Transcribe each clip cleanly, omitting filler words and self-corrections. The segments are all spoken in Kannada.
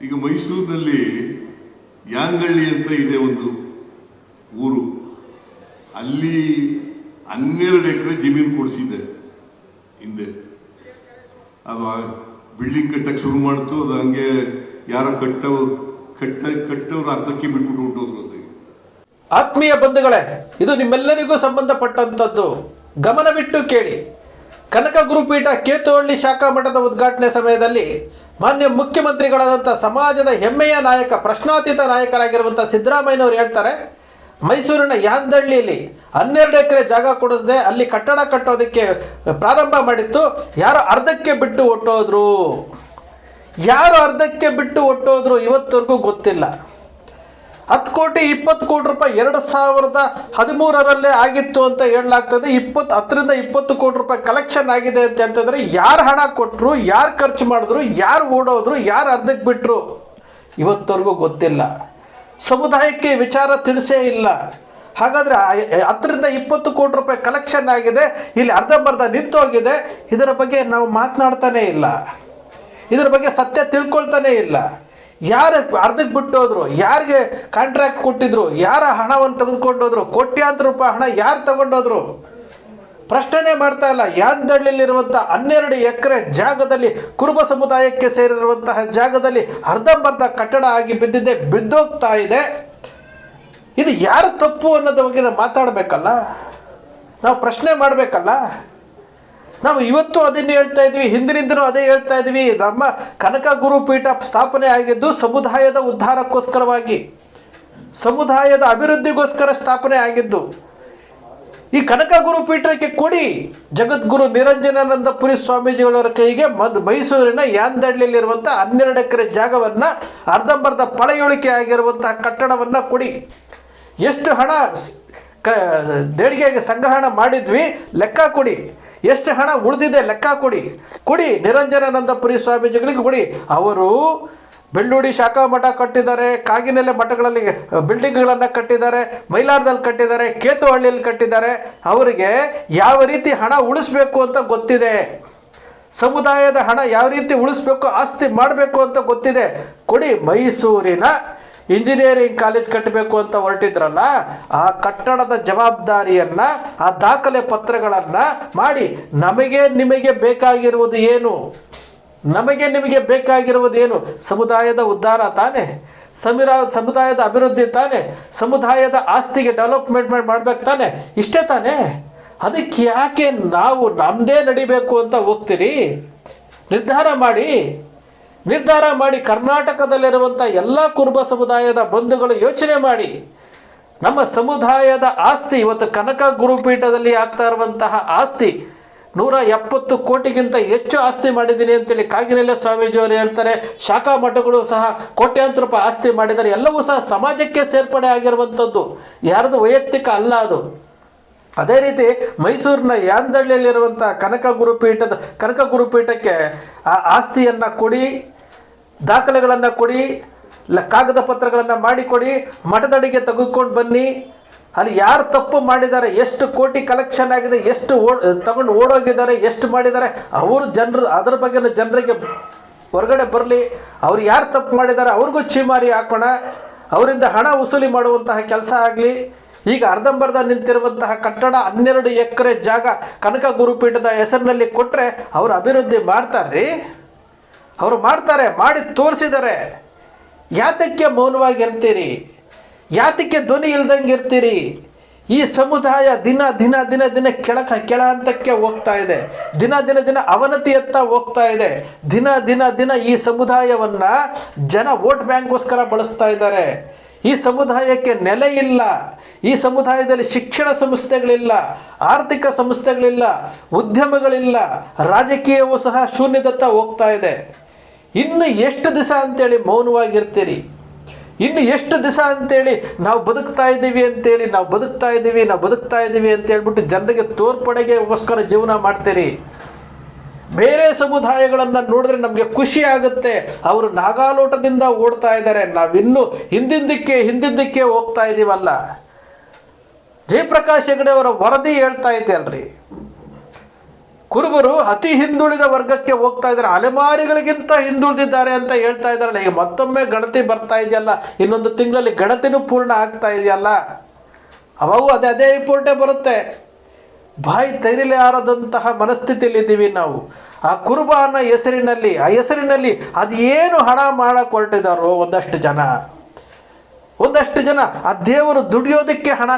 ಈಗ ಮೈಸೂರಿನಲ್ಲಿ ಯಾಂಗಳ್ಳಿ ಅಂತ ಇದೆ ಒಂದು ಊರು, ಅಲ್ಲಿ 12 ಎಕರೆ ಜಮೀನು ಕೊಡಿಸಿದೆ ಹಿಂದೆ. ಅದು ಬಿಲ್ಡಿಂಗ್ ಕಟ್ಟಕ್ಕೆ ಶುರು ಮಾಡ್ತು, ಅದು ಹಂಗೆ ಯಾರೋ ಕಟ್ಟವ್ರು ಅರ್ಥಕ್ಕೆ ಬಿಟ್ಬಿಟ್ಟು ಹೊಂಟೋದ್ರು. ಅದು ಆತ್ಮೀಯ ಬಂಧುಗಳೇ, ಇದು ನಿಮ್ಮೆಲ್ಲರಿಗೂ ಸಂಬಂಧಪಟ್ಟಂಥದ್ದು. ಗಮನವಿಟ್ಟು ಕೇಳಿ. ಕನಕ ಗುರುಪೀಠ ಕೇತುವಳ್ಳಿ ಶಾಖಾ ಮಠದ ಉದ್ಘಾಟನೆ ಸಮಯದಲ್ಲಿ ಮಾನ್ಯ ಮುಖ್ಯಮಂತ್ರಿಗಳಾದಂಥ ಸಮಾಜದ ಹೆಮ್ಮೆಯ ನಾಯಕ, ಪ್ರಶ್ನಾತೀತ ನಾಯಕರಾಗಿರುವಂಥ ಸಿದ್ದರಾಮಯ್ಯನವರು ಹೇಳ್ತಾರೆ, ಮೈಸೂರಿನ ಯಾಂದಳ್ಳಿಯಲ್ಲಿ 12 ಎಕರೆ ಜಾಗ ಕೊಡಿಸದೆ ಅಲ್ಲಿ ಕಟ್ಟಡ ಕಟ್ಟೋದಕ್ಕೆ ಪ್ರಾರಂಭ ಮಾಡಿತ್ತು. ಯಾರು ಅರ್ಧಕ್ಕೆ ಬಿಟ್ಟು ಹೊಟ್ಟೋದ್ರು, ಯಾರು ಅರ್ಧಕ್ಕೆ ಬಿಟ್ಟು ಹೊಟ್ಟೋದ್ರು ಇವತ್ತವರೆಗೂ ಗೊತ್ತಿಲ್ಲ. 10 ಕೋಟಿ 20 ಕೋಟಿ ರೂಪಾಯಿ 2013ರಲ್ಲೇ ಆಗಿತ್ತು ಅಂತ ಹೇಳಲಾಗ್ತದೆ. 10ರಿಂದ 20 ಕೋಟಿ ರೂಪಾಯಿ ಕಲೆಕ್ಷನ್ ಆಗಿದೆ ಅಂತ ಹೇಳ್ತಿದ್ರೆ, ಯಾರು ಹಣ ಕೊಟ್ಟರು, ಯಾರು ಖರ್ಚು ಮಾಡಿದ್ರು, ಯಾರು ಓಡೋದ್ರು, ಯಾರು ಅರ್ಧಕ್ಕೆ ಬಿಟ್ಟರು ಇವತ್ತವರೆಗೂ ಗೊತ್ತಿಲ್ಲ. ಸಮುದಾಯಕ್ಕೆ ವಿಚಾರ ತಿಳಿಸೇ ಇಲ್ಲ. ಹಾಗಾದರೆ 10ರಿಂದ 20 ಕೋಟಿ ರೂಪಾಯಿ ಕಲೆಕ್ಷನ್ ಆಗಿದೆ, ಇಲ್ಲಿ ಅರ್ಧಂಬರ್ಧ ನಿಂತೋಗಿದೆ. ಇದರ ಬಗ್ಗೆ ನಾವು ಮಾತನಾಡ್ತಾನೇ ಇಲ್ಲ, ಇದರ ಬಗ್ಗೆ ಸತ್ಯ ತಿಳ್ಕೊಳ್ತಾನೇ ಇಲ್ಲ. ಯಾರು ಅರ್ಧಕ್ಕೆ ಬಿಟ್ಟೋದ್ರು, ಯಾರಿಗೆ ಕಾಂಟ್ರಾಕ್ಟ್ ಕೊಟ್ಟಿದ್ರು, ಯಾರ ಹಣವನ್ನು ತೆಗೆದುಕೊಂಡೋದ್ರು, ಕೋಟ್ಯಾಂತರ ರೂಪಾಯಿ ಹಣ ಯಾರು ತಗೊಂಡೋದ್ರು ಪ್ರಶ್ನೆ ಮಾಡ್ತಾ ಇಲ್ಲ. ಯಾಂದಳ್ಳಿಯಲ್ಲಿರುವಂಥ 12 ಎಕರೆ ಜಾಗದಲ್ಲಿ, ಕುರುಬ ಸಮುದಾಯಕ್ಕೆ ಸೇರಿರುವಂತಹ ಜಾಗದಲ್ಲಿ ಅರ್ಧಂಬರ್ಧ ಕಟ್ಟಡ ಆಗಿ ಬಿದ್ದಿದೆ, ಬಿದ್ದೋಗ್ತಾ ಇದೆ. ಇದು ಯಾರು ತಪ್ಪು ಅನ್ನೋದ್ರ ಬಗ್ಗೆ ನಾವು ಮಾತಾಡಬೇಕಲ್ಲ, ನಾವು ಪ್ರಶ್ನೆ ಮಾಡಬೇಕಲ್ಲ. ನಾವು ಇವತ್ತು ಅದನ್ನು ಹೇಳ್ತಾ ಇದ್ವಿ, ಹಿಂದಿನಿಂದನೂ ಅದೇ ಹೇಳ್ತಾ ಇದ್ವಿ. ನಮ್ಮ ಕನಕ ಗುರುಪೀಠ ಸ್ಥಾಪನೆ ಆಗಿದ್ದು ಸಮುದಾಯದ ಉದ್ಧಾರಕ್ಕೋಸ್ಕರವಾಗಿ, ಸಮುದಾಯದ ಅಭಿವೃದ್ಧಿಗೋಸ್ಕರ ಸ್ಥಾಪನೆ ಆಗಿದ್ದು. ಈ ಕನಕ ಗುರುಪೀಠಕ್ಕೆ ಕೊಡಿ ಜಗದ್ಗುರು ನಿರಂಜನಾನಂದಪುರಿ ಸ್ವಾಮೀಜಿಗಳವರ ಕೈಗೆ ಮೈಸೂರಿನ ಯಾಂದಳ್ಳಿಯಲ್ಲಿರುವಂಥ 12 ಎಕರೆ ಜಾಗವನ್ನು, ಅರ್ಧಂಬರ್ಧ ಪಳೆಯುಳಿಕೆ ಆಗಿರುವಂತಹ ಕಟ್ಟಡವನ್ನು ಕೊಡಿ. ಎಷ್ಟು ಹಣ ದೇಣಿಗೆಗೆ ಸಂಗ್ರಹಣ ಮಾಡಿದ್ವಿ ಲೆಕ್ಕ ಕೊಡಿ, ಎಷ್ಟು ಹಣ ಉಳಿದಿದೆ ಲೆಕ್ಕ ಕೊಡಿ. ನಿರಂಜನಾನಂದಪುರಿ ಸ್ವಾಮೀಜಿಗಳಿಗೆ ಕೊಡಿ. ಅವರು ಬೆಳ್ಳೂಡಿ ಶಾಖಾ ಮಠ ಕಟ್ಟಿದ್ದಾರೆ, ಕಾಗಿನೆಲೆ ಮಠಗಳಲ್ಲಿ ಬಿಲ್ಡಿಂಗ್ಗಳನ್ನು ಕಟ್ಟಿದ್ದಾರೆ, ಮೈಲಾರದಲ್ಲಿ ಕಟ್ಟಿದ್ದಾರೆ, ಕೇತುವಳ್ಳಿಯಲ್ಲಿ ಕಟ್ಟಿದ್ದಾರೆ. ಅವರಿಗೆ ಯಾವ ರೀತಿ ಹಣ ಉಳಿಸ್ಬೇಕು ಅಂತ ಗೊತ್ತಿದೆ, ಸಮುದಾಯದ ಹಣ ಯಾವ ರೀತಿ ಉಳಿಸ್ಬೇಕು, ಆಸ್ತಿ ಮಾಡಬೇಕು ಅಂತ ಗೊತ್ತಿದೆ. ಕೊಡಿ. ಮೈಸೂರಿನ ಇಂಜಿನಿಯರಿಂಗ್ ಕಾಲೇಜ್ ಕಟ್ಟಬೇಕು ಅಂತ ಹೊರಟಿದ್ರಲ್ಲ, ಆ ಕಟ್ಟಡದ ಜವಾಬ್ದಾರಿಯನ್ನು, ಆ ದಾಖಲೆ ಪತ್ರಗಳನ್ನು ಮಾಡಿ. ನಮಗೆ ನಿಮಗೆ ಬೇಕಾಗಿರುವುದು ಏನು? ನಮಗೆ ನಿಮಗೆ ಬೇಕಾಗಿರುವುದು ಏನು? ಸಮುದಾಯದ ಉದ್ಧಾರ ತಾನೆ, ಸಮುದಾಯದ ಅಭಿವೃದ್ಧಿ ತಾನೆ, ಸಮುದಾಯದ ಆಸ್ತಿಗೆ ಡೆವಲಪ್ಮೆಂಟ್ ಮಾಡಬೇಕು ತಾನೆ, ಇಷ್ಟೇ ತಾನೆ. ಅದಕ್ಕೆ ಯಾಕೆ ನಾವು ನಮ್ಮದೇ ನಡಿಬೇಕು ಅಂತ ಹೋಗ್ತೀರಿ? ನಿರ್ಧಾರ ಮಾಡಿ ಕರ್ನಾಟಕದಲ್ಲಿರುವಂಥ ಎಲ್ಲ ಕುರುಬ ಸಮುದಾಯದ ಬಂಧುಗಳು ಯೋಚನೆ ಮಾಡಿ. ನಮ್ಮ ಸಮುದಾಯದ ಆಸ್ತಿ ಇವತ್ತು ಕನಕ ಗುರುಪೀಠದಲ್ಲಿ ಆಗ್ತಾ ಇರುವಂತಹ ಆಸ್ತಿ 170 ಕೋಟಿಗಿಂತ ಹೆಚ್ಚು ಆಸ್ತಿ ಮಾಡಿದ್ದೀನಿ ಅಂತೇಳಿ ಕಾಗಿನೆಲೆ ಸ್ವಾಮೀಜಿಯವರು ಹೇಳ್ತಾರೆ. ಶಾಖಾ ಮಠಗಳು ಸಹ ಕೋಟ್ಯಾಂತರ ರೂಪಾಯಿ ಆಸ್ತಿ ಮಾಡಿದ್ದಾರೆ. ಎಲ್ಲವೂ ಸಹ ಸಮಾಜಕ್ಕೆ ಸೇರ್ಪಡೆ ಆಗಿರುವಂಥದ್ದು, ಯಾರ್ದು ವೈಯಕ್ತಿಕ ಅಲ್ಲ ಅದು. ಅದೇ ರೀತಿ ಮೈಸೂರಿನ ಯಾಂದಳ್ಳಿಯಲ್ಲಿರುವಂಥ ಕನಕ ಗುರುಪೀಠಕ್ಕೆ ಆ ಆಸ್ತಿಯನ್ನು ಕೊಡಿ, ದಾಖಲೆಗಳನ್ನು ಕೊಡಿ, ಕಾಗದ ಪತ್ರಗಳನ್ನು ಮಾಡಿಕೊಡಿ, ಮಠದಡಿಗೆ ತೆಗೆದುಕೊಂಡು ಬನ್ನಿ. ಅಲ್ಲಿ ಯಾರು ತಪ್ಪು ಮಾಡಿದ್ದಾರೆ, ಎಷ್ಟು ಕೋಟಿ ಕಲೆಕ್ಷನ್ ಆಗಿದೆ, ಎಷ್ಟು ತಗೊಂಡು ಓಡೋಗಿದ್ದಾರೆ, ಎಷ್ಟು ಮಾಡಿದ್ದಾರೆ, ಅವರು ಅದರ ಬಗ್ಗೆ ಜನರಿಗೆ ಹೊರಗಡೆ ಬರಲಿ. ಅವ್ರು ಯಾರು ತಪ್ಪು ಮಾಡಿದ್ದಾರೆ ಅವ್ರಿಗೂ ಚೀಮಾರಿ ಹಾಕೋಣ, ಅವರಿಂದ ಹಣ ವಸೂಲಿ ಮಾಡುವಂತಹ ಕೆಲಸ ಆಗಲಿ. ಈಗ ಅರ್ಧಂಬರ್ಧ ನಿಂತಿರುವಂತಹ ಕಟ್ಟಡ 12 ಎಕರೆ ಜಾಗ ಕನಕ ಗುರುಪೀಠದ ಹೆಸರಿನಲ್ಲಿ ಕೊಟ್ಟರೆ ಅವರು ಅಭಿವೃದ್ಧಿ ಮಾಡ್ತಾರ್ರಿ, ಅವರು ಮಾಡ್ತಾರೆ, ಮಾಡಿ ತೋರಿಸಿದ್ದಾರೆ. ಯಾತಕ್ಕೆ ಮೌನವಾಗಿರ್ತೀರಿ? ಯಾತಕ್ಕೆ ಧ್ವನಿ ಇಲ್ದಂಗೆ ಇರ್ತೀರಿ? ಈ ಸಮುದಾಯ ದಿನ ಕೆಳ ಹಂತಕ್ಕೆ ಹೋಗ್ತಾ ಇದೆ, ದಿನ ಅವನತಿಯತ್ತ ಹೋಗ್ತಾ ಇದೆ. ದಿನ ಈ ಸಮುದಾಯವನ್ನು ಜನ ವೋಟ್ ಬ್ಯಾಂಕ್ಗೋಸ್ಕರ ಬಳಸ್ತಾ ಇದ್ದಾರೆ. ಈ ಸಮುದಾಯಕ್ಕೆ ನೆಲೆ ಇಲ್ಲ, ಈ ಸಮುದಾಯದಲ್ಲಿ ಶಿಕ್ಷಣ ಸಂಸ್ಥೆಗಳಿಲ್ಲ, ಆರ್ಥಿಕ ಸಂಸ್ಥೆಗಳಿಲ್ಲ, ಉದ್ಯಮಗಳಿಲ್ಲ, ರಾಜಕೀಯವೂ ಸಹ ಶೂನ್ಯದತ್ತ ಹೋಗ್ತಾ ಇದೆ. ಇನ್ನು ಎಷ್ಟು ದಿವಸ ಅಂತೇಳಿ ಮೌನವಾಗಿರ್ತೀರಿ? ಇನ್ನು ಎಷ್ಟು ದಿವಸ ಅಂತೇಳಿ ನಾವು ಬದುಕ್ತಾ ಇದ್ದೀವಿ ಅಂತ ಹೇಳ್ಬಿಟ್ಟು ಜನರಿಗೆ ತೋರ್ಪಡೆಗೋಸ್ಕರ ಜೀವನ ಮಾಡ್ತೀರಿ? ಬೇರೆ ಸಮುದಾಯಗಳನ್ನು ನೋಡಿದ್ರೆ ನಮಗೆ ಖುಷಿ ಆಗುತ್ತೆ, ಅವರು ನಾಗಾಲೋಟದಿಂದ ಓಡ್ತಾ ಇದ್ದಾರೆ, ನಾವಿನ್ನೂ ಹಿಂದಿದ್ದಕ್ಕೆ ಹೋಗ್ತಾ ಇದ್ದೀವಲ್ಲ. ಜಯಪ್ರಕಾಶ್ ಹೆಗಡೆ ಅವರ ವರದಿ ಹೇಳ್ತಾ ಇದೆ ಅಲ್ರಿ, ಕುರುಬರು ಅತಿ ಹಿಂದುಳಿದ ವರ್ಗಕ್ಕೆ ಹೋಗ್ತಾ ಇದ್ದಾರೆ, ಅಲೆಮಾರಿಗಳಿಗಿಂತ ಹಿಂದುಳಿದಿದ್ದಾರೆ ಅಂತ ಹೇಳ್ತಾ ಇದ್ದಾರಲ್ಲ. ಈಗ ಮತ್ತೊಮ್ಮೆ ಗಣತಿ ಬರ್ತಾ ಇದೆಯಲ್ಲ, ಇನ್ನೊಂದು ತಿಂಗಳಲ್ಲಿ ಗಣತಿನೂ ಪೂರ್ಣ ಆಗ್ತಾ ಇದೆಯಲ್ಲ, ಅವು ಅದೇ ರಿಪೋರ್ಟೇ ಬರುತ್ತೆ. ಬಾಯಿ ತೆರಿಲಾರದಂತಹ ಮನಸ್ಥಿತಿಯಲ್ಲಿದ್ದೀವಿ ನಾವು. ಆ ಕುರುಬ ಅನ್ನೋ ಹೆಸರಿನಲ್ಲಿ ಅದು ಏನು ಹಣ ಮಾಡಕ್ಕೆ ಹೊರಟಿದ್ದಾರೋ ಒಂದಷ್ಟು ಜನ ಆ ದೇವರು ದುಡಿಯೋದಕ್ಕೆ ಹಣ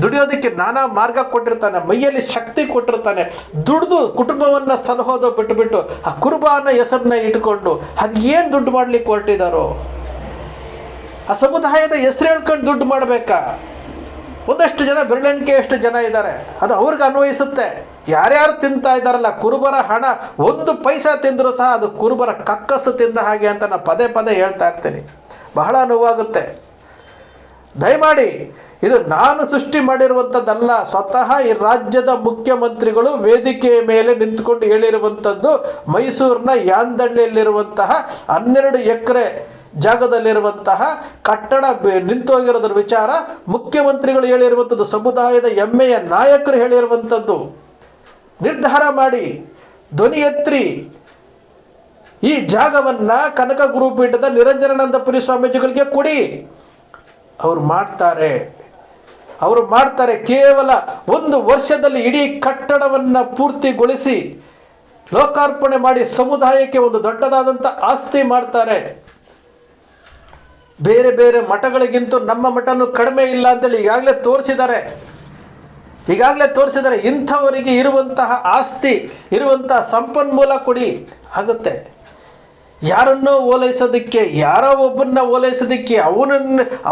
ದುಡಿಯೋದಕ್ಕೆ ನಾನಾ ಮಾರ್ಗ ಕೊಟ್ಟಿರ್ತಾನೆ, ಮೈಯಲ್ಲಿ ಶಕ್ತಿ ಕೊಟ್ಟಿರ್ತಾನೆ. ದುಡಿದು ಕುಟುಂಬವನ್ನು ಸಲಹೋದು ಬಿಟ್ಟು ಆ ಕುರುಬ ಅನ್ನೋ ಹೆಸರನ್ನ ಇಟ್ಕೊಂಡು ಅದು ಏನು ದುಡ್ಡು ಮಾಡ್ಲಿಕ್ಕೆ ಹೊರಟಿದ್ದಾರೋ, ಆ ಸಮುದಾಯದ ಹೆಸರು ಹೇಳ್ಕೊಂಡು ದುಡ್ಡು ಮಾಡಬೇಕಾ? ಒಂದಷ್ಟು ಜನ ಬೆರಳೆಣಿಕೆ ಎಷ್ಟು ಜನ ಇದ್ದಾರೆ, ಅದು ಅವ್ರಿಗೆ ಅನ್ವಯಿಸುತ್ತೆ. ಯಾರ್ಯಾರು ತಿಂತಾ ಇದ್ದಾರಲ್ಲ ಕುರುಬರ ಹಣ, 1 ಪೈಸಾ ತಿಂದರೂ ಸಹ ಅದು ಕುರುಬರ ಕಕ್ಕಸ್ಸು ತಿಂದ ಹಾಗೆ ಅಂತ ನಾನು ಪದೇ ಹೇಳ್ತಾ ಇರ್ತೀನಿ. ಬಹಳ ನೋವಾಗುತ್ತೆ. ದಯಮಾಡಿ ಇದು ನಾನು ಸೃಷ್ಟಿ ಮಾಡಿರುವಂಥದ್ದಲ್ಲ, ಸ್ವತಃ ಈ ರಾಜ್ಯದ ಮುಖ್ಯಮಂತ್ರಿಗಳು ವೇದಿಕೆಯ ಮೇಲೆ ನಿಂತ್ಕೊಂಡು ಹೇಳಿರುವಂಥದ್ದು. ಮೈಸೂರಿನ ಯಾಂದಳ್ಳಿಯಲ್ಲಿರುವಂತಹ 12 ಎಕರೆ ಜಾಗದಲ್ಲಿರುವಂತಹ ಕಟ್ಟಡ ನಿಂತೋಗಿರೋದ್ರ ವಿಚಾರ ಮುಖ್ಯಮಂತ್ರಿಗಳು ಹೇಳಿರುವಂಥದ್ದು, ಸಮುದಾಯದ ಹೆಮ್ಮೆಯ ನಾಯಕರು ಹೇಳಿರುವಂಥದ್ದು. ನಿರ್ಧಾರ ಮಾಡಿ, ಧ್ವನಿ ಎತ್ತಿ ಈ ಜಾಗವನ್ನು ಕನಕ ಗುರುಪೀಠದ ನಿರಂಜನಾನಂದಪುರಿ ಸ್ವಾಮೀಜಿಗಳಿಗೆ ಕೊಡಿ. ಅವರು ಮಾಡ್ತಾರೆ. ಕೇವಲ 1 ವರ್ಷದಲ್ಲಿ ಇಡೀ ಕಟ್ಟಡವನ್ನು ಪೂರ್ತಿಗೊಳಿಸಿ ಲೋಕಾರ್ಪಣೆ ಮಾಡಿ ಸಮುದಾಯಕ್ಕೆ ಒಂದು ದೊಡ್ಡದಾದಂಥ ಆಸ್ತಿ ಮಾಡ್ತಾರೆ. ಬೇರೆ ಮಠಗಳಿಗಿಂತ ನಮ್ಮ ಮಠನೂ ಕಡಿಮೆ ಇಲ್ಲ ಅಂತೇಳಿ ಈಗಾಗಲೇ ತೋರಿಸಿದ್ದಾರೆ. ಇಂಥವರಿಗೆ ಇರುವಂತಹ ಆಸ್ತಿ, ಇರುವಂತಹ ಸಂಪನ್ಮೂಲ ಕೊಡಿ, ಆಗುತ್ತೆ. ಯಾರನ್ನೋ ಓಲೈಸೋದಕ್ಕೆ, ಯಾರೋ ಒಬ್ಬರನ್ನ ಓಲೈಸೋದಕ್ಕೆ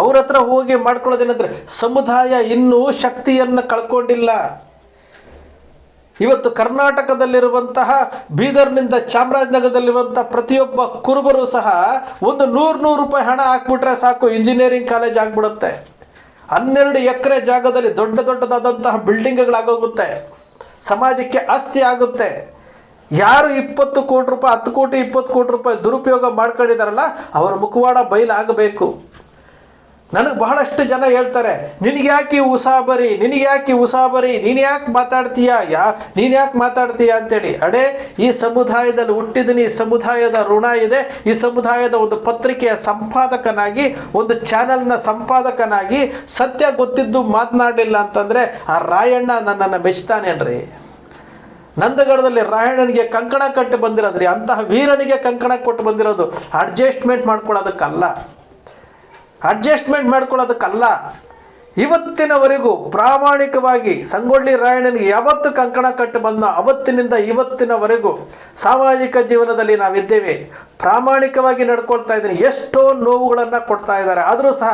ಅವ್ರ ಹತ್ರ ಹೋಗಿ ಮಾಡ್ಕೊಳ್ಳೋದೇನಂದ್ರೆ, ಸಮುದಾಯ ಇನ್ನೂ ಶಕ್ತಿಯನ್ನು ಕಳ್ಕೊಂಡಿಲ್ಲ. ಇವತ್ತು ಕರ್ನಾಟಕದಲ್ಲಿರುವಂತಹ ಬೀದರ್ನಿಂದ ಚಾಮರಾಜನಗರದಲ್ಲಿರುವಂಥ ಪ್ರತಿಯೊಬ್ಬ ಕುರುಬರು ಸಹ ಒಂದು 100 ರೂಪಾಯಿ ಹಣ ಹಾಕ್ಬಿಟ್ರೆ ಸಾಕು, ಇಂಜಿನಿಯರಿಂಗ್ ಕಾಲೇಜ್ ಆಗ್ಬಿಡುತ್ತೆ. 12 ಎಕರೆ ಜಾಗದಲ್ಲಿ ದೊಡ್ಡದಾದಂತಹ ಬಿಲ್ಡಿಂಗ್ಗಳಾಗೋಗುತ್ತೆ, ಸಮಾಜಕ್ಕೆ ಆಸ್ತಿ ಆಗುತ್ತೆ. ಯಾರು 20 ಕೋಟಿ ರೂಪಾಯಿ, 10 ಕೋಟಿ 20 ಕೋಟಿ ರೂಪಾಯಿ ದುರುಪಯೋಗ ಮಾಡ್ಕೊಂಡಿದ್ದಾರಲ್ಲ, ಅವರ ಮುಖವಾಡ ಬಯಲಾಗಬೇಕು. ನನಗೆ ಬಹಳಷ್ಟು ಜನ ಹೇಳ್ತಾರೆ, ನಿನಗೆ ಯಾಕೆ ಉಸಾಬರಿ, ನೀನು ಯಾಕೆ ಮಾತಾಡ್ತೀಯ ಅಂತೇಳಿ. ಈ ಸಮುದಾಯದಲ್ಲಿ ಹುಟ್ಟಿದ್ದೀನಿ, ಈ ಸಮುದಾಯದ ಋಣ ಇದೆ. ಈ ಸಮುದಾಯದ ಒಂದು ಪತ್ರಿಕೆಯ ಸಂಪಾದಕನಾಗಿ, ಒಂದು ಚಾನೆಲ್ನ ಸಂಪಾದಕನಾಗಿ ಸತ್ಯ ಗೊತ್ತಿದ್ದು ಮಾತನಾಡಲಿಲ್ಲ ಅಂತಂದರೆ ಆ ರಾಯಣ್ಣ ನನ್ನನ್ನು ಮೆಚ್ತಾನೇನ್ರಿ? ನಂದಗಡದಲ್ಲಿ ರಾಯಣ್ಣನಿಗೆ ಕಂಕಣ ಕಟ್ಟು ಬಂದಿರೋದ್ರಿ, ಅಂತಹ ವೀರನಿಗೆ ಕಂಕಣ ಕೊಟ್ಟು ಬಂದಿರೋದು ಅಡ್ಜಸ್ಟ್ಮೆಂಟ್ ಮಾಡ್ಕೊಳ್ಳೋದಕ್ಕಲ್ಲ. ಇವತ್ತಿನವರೆಗೂ ಪ್ರಾಮಾಣಿಕವಾಗಿ ಸಂಗೊಳ್ಳಿ ರಾಯಣ್ಣನಿಗೆ ಯಾವತ್ತು ಕಂಕಣ ಕಟ್ಟು ಬಂದ ಅವತ್ತಿನಿಂದ ಇವತ್ತಿನವರೆಗೂ ಸಾಮಾಜಿಕ ಜೀವನದಲ್ಲಿ ನಾವಿದ್ದೇವೆ. ಪ್ರಾಮಾಣಿಕವಾಗಿ ನಡ್ಕೊಳ್ತಾ ಇದ್ದೀನಿ. ಎಷ್ಟೋ ನೋವುಗಳನ್ನು ಕೊಡ್ತಾ ಇದ್ದಾರೆ, ಆದರೂ ಸಹ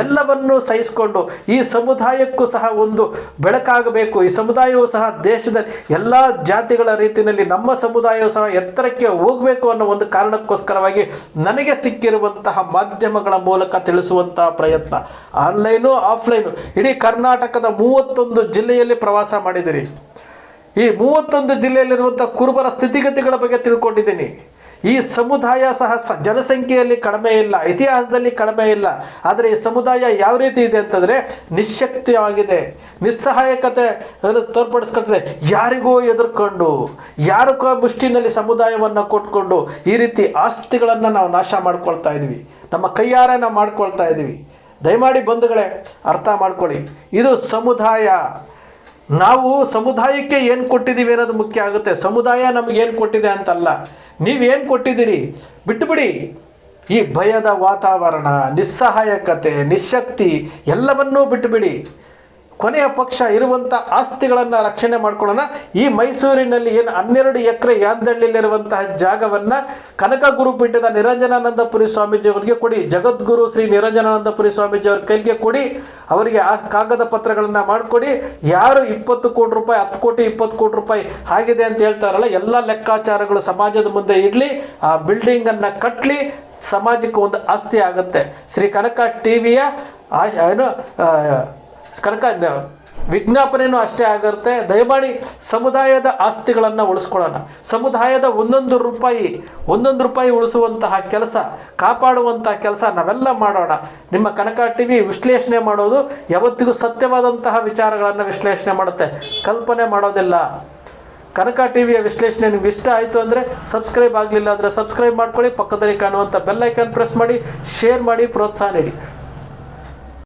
ಎಲ್ಲವನ್ನೂ ಸಹಿಸಿಕೊಂಡು ಈ ಸಮುದಾಯಕ್ಕೂ ಸಹ ಒಂದು ಬೆಳಕಾಗಬೇಕು. ಈ ಸಮುದಾಯವು ಸಹ ದೇಶದಲ್ಲಿ ಎಲ್ಲ ಜಾತಿಗಳ ರೀತಿಯಲ್ಲಿ ನಮ್ಮ ಸಮುದಾಯವು ಸಹ ಎತ್ತರಕ್ಕೆ ಹೋಗಬೇಕು ಅನ್ನೋ ಒಂದು ಕಾರಣಕ್ಕೋಸ್ಕರವಾಗಿ ನನಗೆ ಸಿಕ್ಕಿರುವಂತಹ ಮಾಧ್ಯಮಗಳ ಮೂಲಕ ತಿಳಿಸುವಂತಹ ಪ್ರಯತ್ನ, ಆನ್ಲೈನು ಆಫ್ಲೈನು, ಇಡೀ ಕರ್ನಾಟಕದ 31 ಜಿಲ್ಲೆಯಲ್ಲಿ ಪ್ರವಾಸ ಮಾಡಿದಿರಿ. ಈ 31 ಜಿಲ್ಲೆಯಲ್ಲಿರುವಂಥ ಕುರುಬರ ಸ್ಥಿತಿಗತಿಗಳ ಬಗ್ಗೆ ತಿಳ್ಕೊಂಡಿದ್ದೀನಿ. ಈ ಸಮುದಾಯ ಸಹ ಜನಸಂಖ್ಯೆಯಲ್ಲಿ ಕಡಿಮೆ ಇಲ್ಲ, ಇತಿಹಾಸದಲ್ಲಿ ಕಡಿಮೆ ಇಲ್ಲ. ಆದರೆ ಈ ಸಮುದಾಯ ಯಾವ ರೀತಿ ಇದೆ ಅಂತಂದರೆ ನಿಶ್ಶಕ್ತಿಯಾಗಿದೆ, ನಿಸ್ಸಹಾಯಕತೆ ತೋರ್ಪಡಿಸ್ಕೊಳ್ತದೆ. ಯಾರಿಗೋ ಎದುರ್ಕೊಂಡು, ಯಾರಿಗೋ ಮುಷ್ಟಿನಲ್ಲಿ ಸಮುದಾಯವನ್ನು ಕೊಟ್ಕೊಂಡು ಈ ರೀತಿ ಆಸ್ತಿಗಳನ್ನು ನಾವು ನಾಶ ಮಾಡ್ಕೊಳ್ತಾ ಇದ್ವಿ, ನಮ್ಮ ಕೈಯಾರೆ ನಾವು ಮಾಡ್ಕೊಳ್ತಾ ಇದ್ವಿ. ದಯಮಾಡಿ ಬಂಧುಗಳೇ ಅರ್ಥ ಮಾಡ್ಕೊಳ್ಳಿ, ಇದು ಸಮುದಾಯ. ನಾವು ಸಮುದಾಯಕ್ಕೆ ಏನು ಕೊಟ್ಟಿದ್ದೀವಿ ಅನ್ನೋದು ಮುಖ್ಯ ಆಗುತ್ತೆ. ಸಮುದಾಯ ನಮಗೇನು ಕೊಟ್ಟಿದೆ ಅಂತಲ್ಲ, ನೀವೇನು ಕೊಟ್ಟಿದ್ದೀರಿ ಬಿಟ್ಟುಬಿಡಿ. ಈ ಭಯದ ವಾತಾವರಣ, ನಿಸ್ಸಹಾಯಕತೆ, ನಿಶಕ್ತಿ ಎಲ್ಲವನ್ನೂ ಬಿಟ್ಟುಬಿಡಿ. ಕೊನೆಯ ಪಕ್ಷ ಇರುವಂಥ ಆಸ್ತಿಗಳನ್ನು ರಕ್ಷಣೆ ಮಾಡ್ಕೊಳ್ಳೋಣ. ಈ ಮೈಸೂರಿನಲ್ಲಿ ಏನು 12 ಎಕರೆ ಯಾಂದಳ್ಳಿಯಲ್ಲಿರುವಂತಹ ಜಾಗವನ್ನು ಕನಕ ಗುರುಪೀಠದ ನಿರಂಜನಾನಂದಪುರಿ ಸ್ವಾಮೀಜಿಯವರಿಗೆ ಕೊಡಿ. ಜಗದ್ಗುರು ಶ್ರೀ ನಿರಂಜನಾನಂದಪುರಿ ಸ್ವಾಮೀಜಿಯವ್ರ ಕೈಗೆ ಕೊಡಿ. ಅವರಿಗೆ ಆ ಕಾಗದ ಪತ್ರಗಳನ್ನು ಮಾಡಿಕೊಡಿ. ಯಾರು 20 ಕೋಟಿ ರೂಪಾಯಿ, 10 ಕೋಟಿ 20 ಕೋಟಿ ರೂಪಾಯಿ ಆಗಿದೆ ಅಂತ ಹೇಳ್ತಾರಲ್ಲ, ಎಲ್ಲ ಲೆಕ್ಕಾಚಾರಗಳು ಸಮಾಜದ ಮುಂದೆ ಇಡಲಿ. ಆ ಬಿಲ್ಡಿಂಗನ್ನು ಕಟ್ಟಲಿ, ಸಮಾಜಕ್ಕೆ ಒಂದು ಆಸ್ತಿ ಆಗುತ್ತೆ. ಶ್ರೀ ಕನಕ ಟಿವಿಯ ಕನಕ ವಿಜ್ಞಾಪನೆಯೂ ಅಷ್ಟೇ ಆಗಿರುತ್ತೆ. ದಯಮಾಡಿ ಸಮುದಾಯದ ಆಸ್ತಿಗಳನ್ನು ಉಳಿಸ್ಕೊಳ್ಳೋಣ. ಸಮುದಾಯದ ಒಂದೊಂದು ರೂಪಾಯಿ ಉಳಿಸುವಂತಹ ಕೆಲಸ, ಕಾಪಾಡುವಂತಹ ಕೆಲಸ ನಾವೆಲ್ಲ ಮಾಡೋಣ. ನಿಮ್ಮ ಕನಕ ಟಿವಿ ವಿಶ್ಲೇಷಣೆ ಮಾಡೋದು ಯಾವತ್ತಿಗೂ ಸತ್ಯವಾದಂತಹ ವಿಚಾರಗಳನ್ನು ವಿಶ್ಲೇಷಣೆ ಮಾಡುತ್ತೆ, ಕಲ್ಪನೆ ಮಾಡೋದಿಲ್ಲ. ಕನಕ ಟಿವಿಯ ವಿಶ್ಲೇಷಣೆ ನಿಮ್ಗೆ ಇಷ್ಟ ಆಯಿತು ಅಂದರೆ ಸಬ್ಸ್ಕ್ರೈಬ್ ಆಗಲಿಲ್ಲ ಅಂದರೆ ಸಬ್ಸ್ಕ್ರೈಬ್ ಮಾಡ್ಕೊಳ್ಳಿ, ಪಕ್ಕದಲ್ಲಿ ಕಾಣುವಂಥ ಬೆಲ್ ಐಕಾನ್ ಪ್ರೆಸ್ ಮಾಡಿ, ಶೇರ್ ಮಾಡಿ, ಪ್ರೋತ್ಸಾಹ ನೀಡಿ.